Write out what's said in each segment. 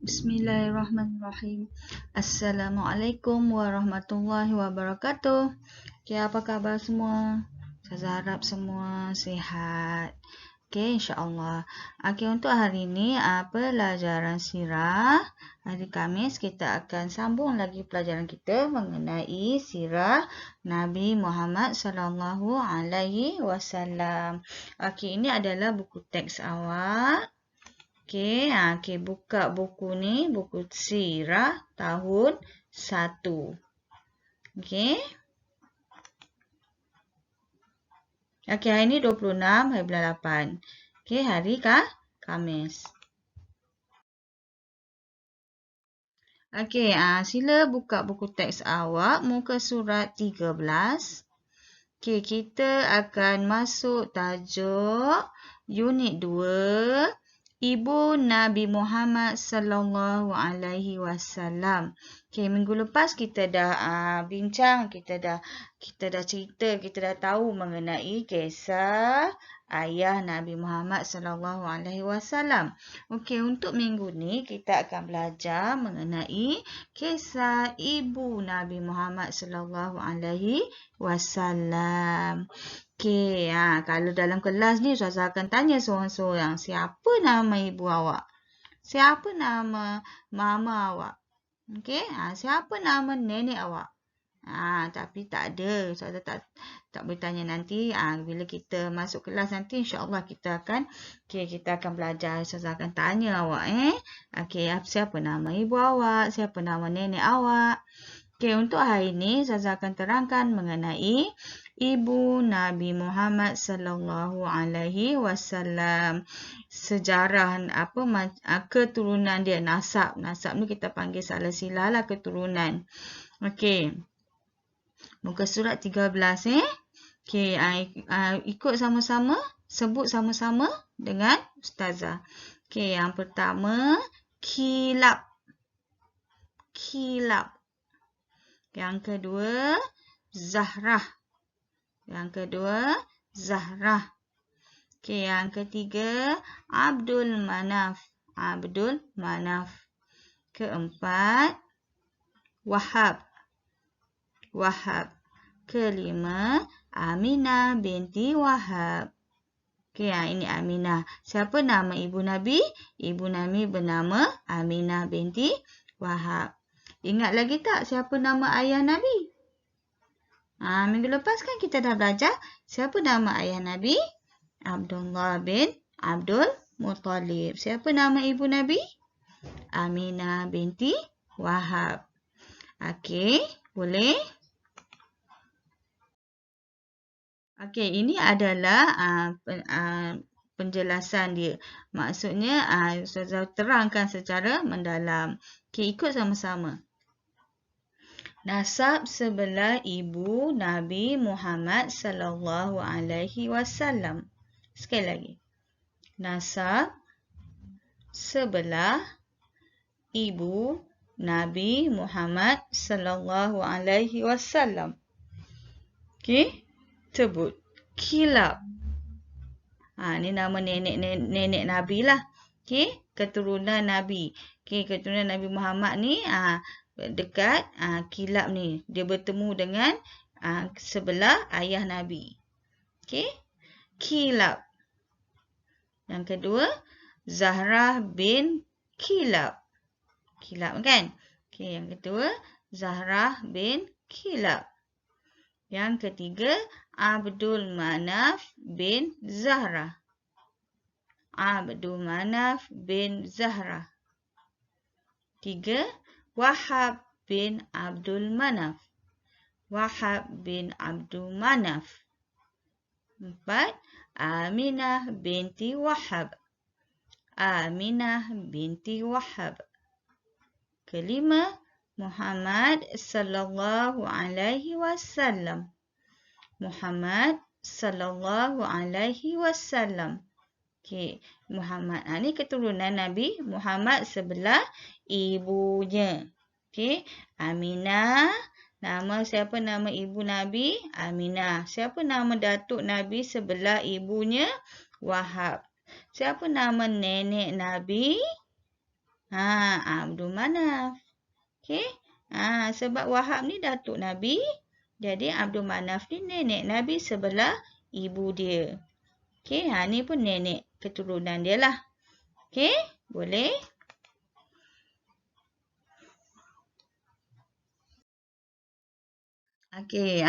Bismillahirrahmanirrahim. Assalamualaikum warahmatullahi wabarakatuh. Okay, apa khabar semua? Saya harap semua sihat. Okay, insyaAllah. Okay, untuk hari ini pelajaran sirah. Hari Khamis kita akan sambung lagi pelajaran kita mengenai sirah Nabi Muhammad sallallahu alaihi wasallam. Okay, ini adalah buku teks awak. Okey, buka buku ni, buku sirah tahun 1. Okey. Okey, hari ni 26 hari bulan 8. Okey, hari Khamis. Okey, sila buka buku teks awak muka surat 13. Okey, kita akan masuk tajuk unit 2. Ibu Nabi Muhammad sallallahu alaihi wasallam. Okey, minggu lepas kita dah bincang, kita dah cerita, kita dah tahu mengenai kisah ayah Nabi Muhammad sallallahu alaihi wasallam. Okey, untuk minggu ni kita akan belajar mengenai kisah ibu Nabi Muhammad sallallahu alaihi wasallam. Okey, kalau dalam kelas ni Ustazah akan tanya seorang-seorang, siapa nama ibu awak? Siapa nama mama awak? Okey, siapa nama nenek awak? Tapi tak ada. Ustazah tak boleh tanya nanti. Bila kita masuk kelas nanti, insya-Allah kita akan belajar. Ustazah akan tanya awak Okey, siapa nama ibu awak? Siapa nama nenek awak? Okey, untuk hari ini Ustazah akan terangkan mengenai ibu Nabi Muhammad sallallahu alaihi wasallam. Sejarah keturunan dia, nasab. Nasab ni kita panggil silsilah lah, keturunan. Okey. Muka surat 13 Okey, ikut sama-sama, sebut sama-sama dengan Ustazah. Okey, yang pertama kilap. Kilap. Yang kedua Zahrah. Yang kedua Zahrah. Okey, yang ketiga Abdul Manaf. Abdul Manaf. Keempat Wahab. Wahab. Kelima Aminah binti Wahab. Okey, ini Aminah. Siapa nama ibu Nabi? Ibu Nabi bernama Aminah binti Wahab. Ingat lagi tak siapa nama ayah Nabi? Minggu lepas kan kita dah belajar siapa nama ayah Nabi? Abdullah bin Abdul Muttalib. Siapa nama ibu Nabi? Aminah binti Wahab. Okey, boleh? Okey, ini adalah penjelasan dia. Maksudnya Ustazah terangkan secara mendalam. Okey, ikut sama-sama. Nasab sebelah ibu Nabi Muhammad sallallahu alaihi wasallam. Sekali lagi. Nasab sebelah ibu Nabi Muhammad sallallahu alaihi wasallam. Okey, sebut. Kilab. Ni nama nenek Nabi lah. Okey, keturunan Nabi. Okey, keturunan Nabi Muhammad ni dekat kilab ni. Dia bertemu dengan sebelah ayah Nabi. Okey. Kilab. Yang kedua, Zahrah bin Kilab. Kilab kan? Okey, yang kedua, Zahrah bin Kilab. Yang ketiga, Abdul Manaf bin Zahrah. Abdul Manaf bin Zahrah. 3. Wahab bin Abdul Manaf. Wahab bin Abdul Manaf. 4. Aminah binti Wahab. Aminah binti Wahab. Kelima, Muhammad sallallahu alaihi wasallam. Muhammad sallallahu alaihi wasallam. Okey, Muhammad. Ni keturunan Nabi Muhammad sebelah ibunya. Okey, Aminah. Siapa nama ibu Nabi? Aminah. Siapa nama datuk Nabi sebelah ibunya? Wahab. Siapa nama nenek Nabi? Abdul Manaf. Okey. Sebab Wahab ni datuk Nabi, jadi Abdul Manaf ni nenek Nabi sebelah ibu dia. Okey, ni pun nenek keturunan dia lah. Okey, boleh? Okey,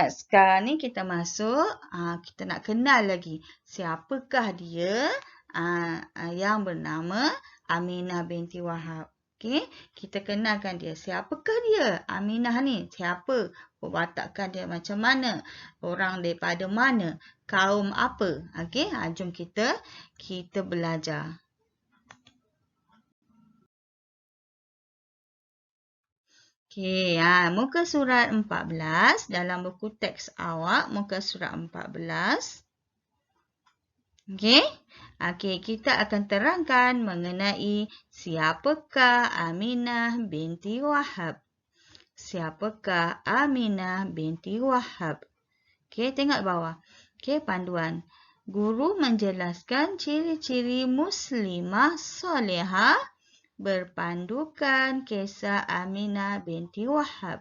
sekarang ni kita masuk, kita nak kenal lagi siapakah dia yang bernama Aminah binti Wahab. Okey, kita kenalkan dia. Siapakah dia? Aminah ni siapa? Perwatakan dia macam mana? Orang daripada mana? Kaum apa? Okey, jom kita belajar. Okey, muka surat 14 dalam buku teks awak, muka surat 14. Okey. Okey, kita akan terangkan mengenai siapakah Aminah binti Wahab. Siapakah Aminah binti Wahab? Okey, tengok bawah. Okey, panduan. Guru menjelaskan ciri-ciri muslimah solehah berpandukan kisah Aminah binti Wahab.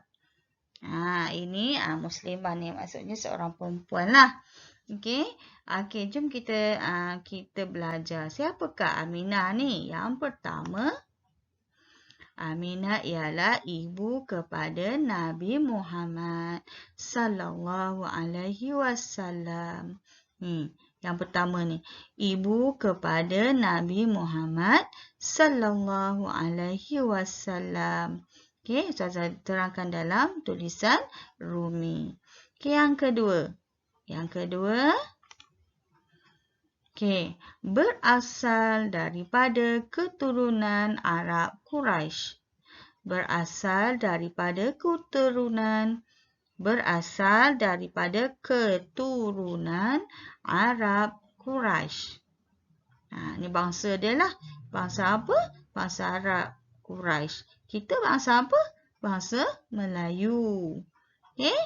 Ini muslimah ni maksudnya seorang perempuan lah. Okey. Okey, jom kita belajar siapakah Aminah ni. Yang pertama, Aminah ialah ibu kepada Nabi Muhammad sallallahu alaihi wasallam. Yang pertama ni, ibu kepada Nabi Muhammad sallallahu alaihi wasallam. Okey, saya terangkan dalam tulisan Rumi. Okey, yang kedua. Okey, berasal daripada keturunan Arab Quraisy. Berasal daripada keturunan Arab Quraisy. Ni bangsa dia lah. Bangsa apa? Bangsa Arab Quraisy. Kita bangsa apa? Bangsa Melayu. Okey?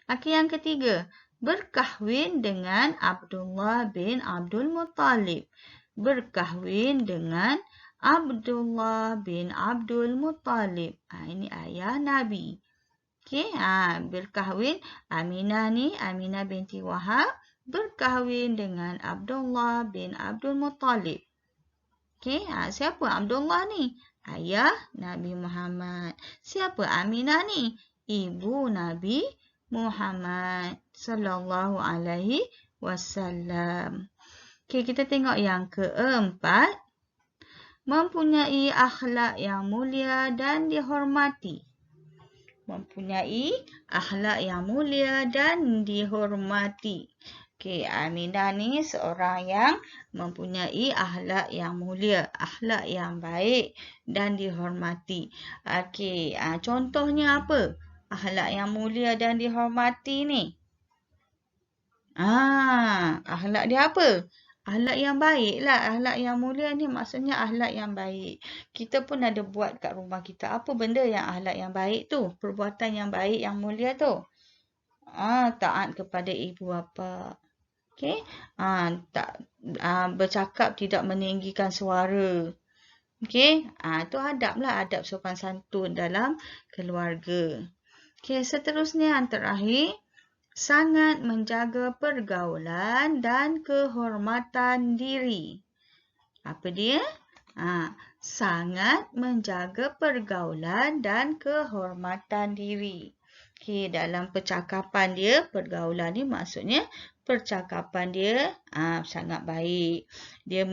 Okey, yang ketiga. Berkahwin dengan Abdullah bin Abdul Muttalib. Berkahwin dengan Abdullah bin Abdul Muttalib. Ini ayah Nabi. Okey, berkahwin Aminah ni, Aminah binti Wahab berkahwin dengan Abdullah bin Abdul Muttalib. Okey, siapa Abdullah ni? Ayah Nabi Muhammad. Siapa Aminah ni? Ibu Nabi Muhammad sallallahu alaihi wasallam. Okey, kita tengok yang keempat. Mempunyai akhlak yang mulia dan dihormati. Mempunyai akhlak yang mulia dan dihormati. Okey, Aminah ni seorang yang mempunyai akhlak yang mulia, akhlak yang baik dan dihormati. Okey, contohnya apa? Akhlak yang mulia dan dihormati ni. Akhlak dia apa? Akhlak yang baik lah. Akhlak yang mulia ni maksudnya akhlak yang baik. Kita pun ada buat kat rumah kita. Apa benda yang akhlak yang baik tu? Perbuatan yang baik, yang mulia tu. Taat kepada ibu bapa. Okey? Bercakap tidak meninggikan suara. Okey? Itu adab lah. Adab sopan santun dalam keluarga. Okey, seterusnya yang terakhir. Sangat menjaga pergaulan dan kehormatan diri. Apa dia? Sangat menjaga pergaulan dan kehormatan diri. Okey, dalam percakapan dia, pergaulan ni maksudnya percakapan dia sangat baik. Dia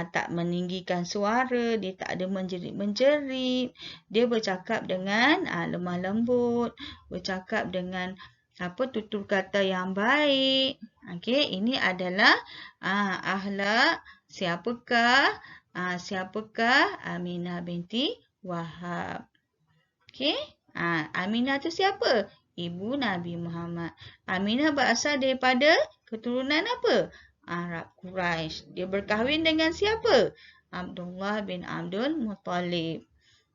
tak meninggikan suara, dia tak ada menjerit-menjerit. Dia bercakap dengan lemah lembut, bercakap dengan tutur kata yang baik. Okey, ini adalah akhlak siapakah Aminah binti Wahab. Okey, Aminah tu siapa? Ibu Nabi Muhammad. Aminah berasal daripada keturunan apa? Arab Quraisy. Dia berkahwin dengan siapa? Abdullah bin Abdul Muttalib.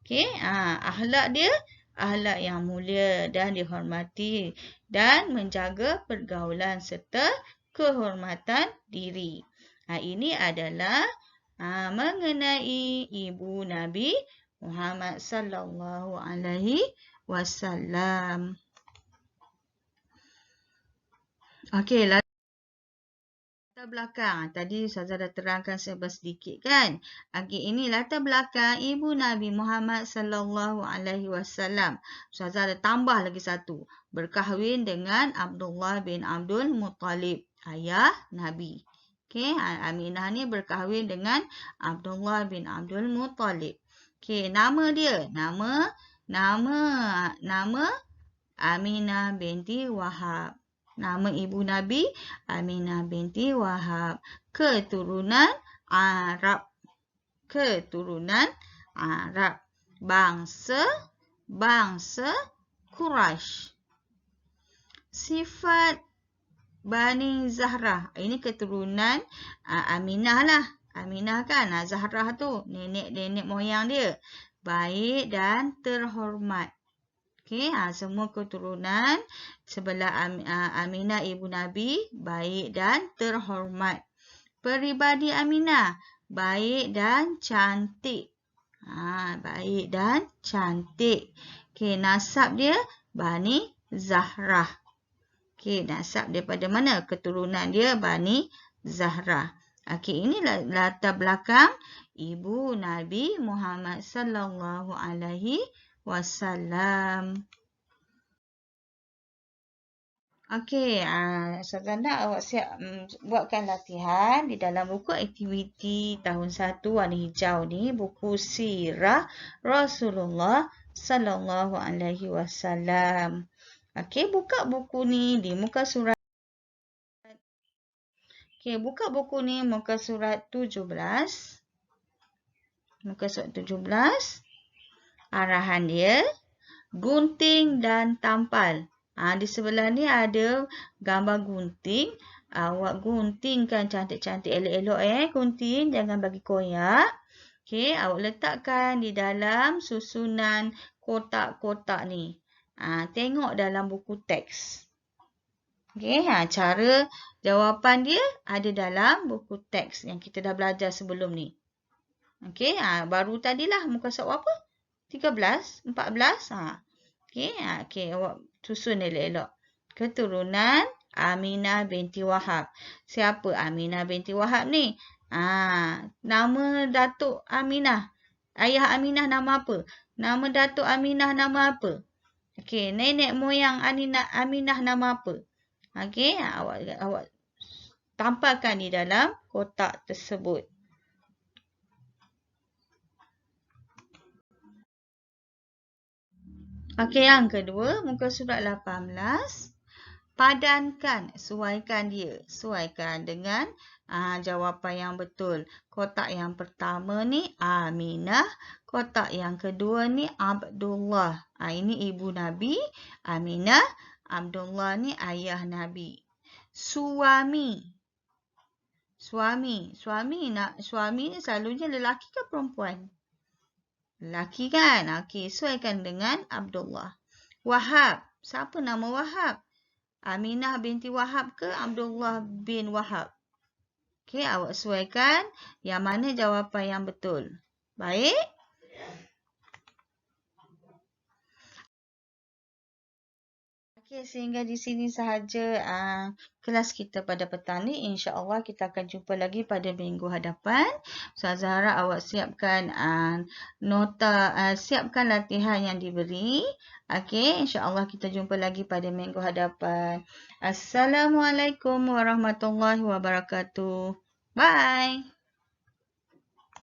Okey, akhlak dia akhlak yang mulia dan dihormati dan menjaga pergaulan serta kehormatan diri. Ini adalah mengenai ibu Nabi Muhammad sallallahu alaihi wasallam. Okey, latar belakang. Tadi Ustazah dah terangkan sedikit kan. Okey, ini latar belakang ibu Nabi Muhammad sallallahu alaihi wasallam. Ustazah ada tambah lagi satu. Berkahwin dengan Abdullah bin Abdul Muttalib, ayah Nabi. Okey, Aminah ni berkahwin dengan Abdullah bin Abdul Muttalib. Okey, nama dia, nama Aminah binti Wahab. Nama ibu Nabi Aminah binti Wahab. Keturunan Arab. Bangsa Quraisy. Sifat Bani Zahrah. Ini keturunan Aminah lah. Aminah kan, Zahrah tu nenek moyang dia. Baik dan terhormat. Okey, semua keturunan sebelah Aminah ibu Nabi baik dan terhormat. Peribadi Aminah baik dan cantik. Baik dan cantik. Okey, nasab dia Bani Zahrah. Okey, nasab daripada mana? Keturunan dia Bani Zahrah. Okey, ini latar belakang ibu Nabi Muhammad sallallahu alaihi wasallam. Okey, Ustazah nak awak siap buatkan latihan di dalam buku aktiviti tahun 1 warna hijau ni, buku Sirah Rasulullah sallallahu alaihi wasallam. Okey, buka buku ni di muka surat. Okey, buka buku ni muka surat 17. Muka surat 17. Arahan dia, gunting dan tampal. Di sebelah ni ada gambar gunting. Awak guntingkan cantik-cantik, elok-elok gunting, jangan bagi koyak. Okey, awak letakkan di dalam susunan kotak-kotak ni. Tengok dalam buku teks. Okey, cara jawapan dia ada dalam buku teks yang kita dah belajar sebelum ni. Okey, baru tadilah muka surat apa? 13, 14. Okey, awak susun elok-elok. Keturunan Aminah binti Wahab. Siapa Aminah binti Wahab ni? Nama Datuk Aminah. Ayah Aminah nama apa? Nama Datuk Aminah nama apa? Okey, nenek moyang Aminah nama apa? Okey, awak tampalkan di dalam kotak tersebut. Okey, yang kedua, muka surat 18. Padankan, sesuaikan dia. Sesuaikan dengan jawapan yang betul. Kotak yang pertama ni Aminah. Kotak yang kedua ni Abdullah. Ini ibu Nabi. Aminah. Abdullah ni ayah Nabi. Suami. Suami ni selalunya lelaki ke perempuan? Lelaki kan? Okey, sesuaikan dengan Abdullah. Wahab. Siapa nama Wahab? Aminah binti Wahab ke Abdullah bin Wahab? Okey, awak sesuaikan yang mana jawapan yang betul. Baik? Okey, sehingga di sini sahaja kelas kita pada petang ni. InsyaAllah kita akan jumpa lagi pada minggu hadapan. Ustazah harap awak siapkan siapkan latihan yang diberi. Okey, insyaAllah kita jumpa lagi pada minggu hadapan. Assalamualaikum warahmatullahi wabarakatuh. Bye.